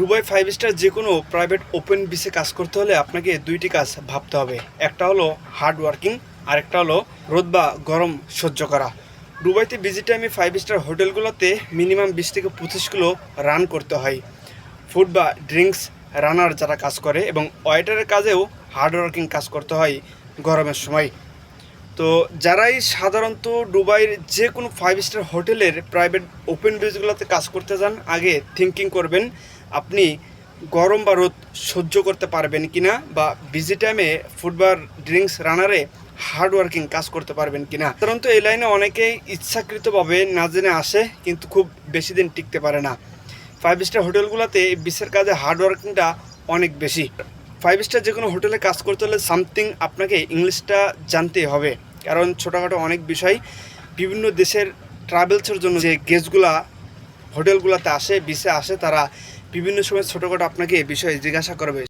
Dubai 5 star যে কোনো private open বিসে কাজ করতে হলে আপনাকে দুইটি কাজ ভাবতে হবে। একটা হলো হার্ড ওয়ার্কিং, আর একটা হলো রোদ বা গরম সহ্য করা। দুবাইতে ভিজিট টাইমে 5 স্টার হোটেলগুলোতে মিনিমাম 20 থেকে 25 কিলো রান করতে হয়। ফুড বা ড্রিঙ্কস রানার যারা কাজ করে এবং ওয়েটারের কাজেও হার্ড ওয়ার্কিং কাজ করতে হয় গরমের সময়। তো যারাই সাধারণত দুবাইয়ের যে কোনো 5 স্টার হোটেলের প্রাইভেট ওপেন বেসগুলোতে কাজ করতে যান, আগে থিঙ্কিং করবেন আপনি গরম বা রোদ সহ্য করতে পারবেন কিনা, বা বিজি টাইমে ফুড বা ড্রিঙ্কস রানারে হার্ড ওয়ার্কিং কাজ করতে পারবেন কিনা। সাধারণত এই লাইনে অনেকেই ইচ্ছাকৃতভাবে না জেনে আসে, কিন্তু খুব বেশি দিন টিকতে পারে না। 5 স্টার হোটেলগুলোতে বিসের কাজে হার্ড ওয়ার্কিংটা অনেক বেশি। 5 স্টার যে কোনো হোটেলে কাজ করতে হলে সামথিং আপনাকে ইংলিশটা জানতেই হবে, কারণ ছোটোখাটো অনেক বিষয় বিভিন্ন দেশের ট্রাভেলসের জন্য যে গেস্টগুলা হোটেলগুলোতে আসে, বিসে আসে, তারা বিভিন্ন সময় ছোটোখাটো আপনাকে বিষয়ে জিজ্ঞাসা করবে।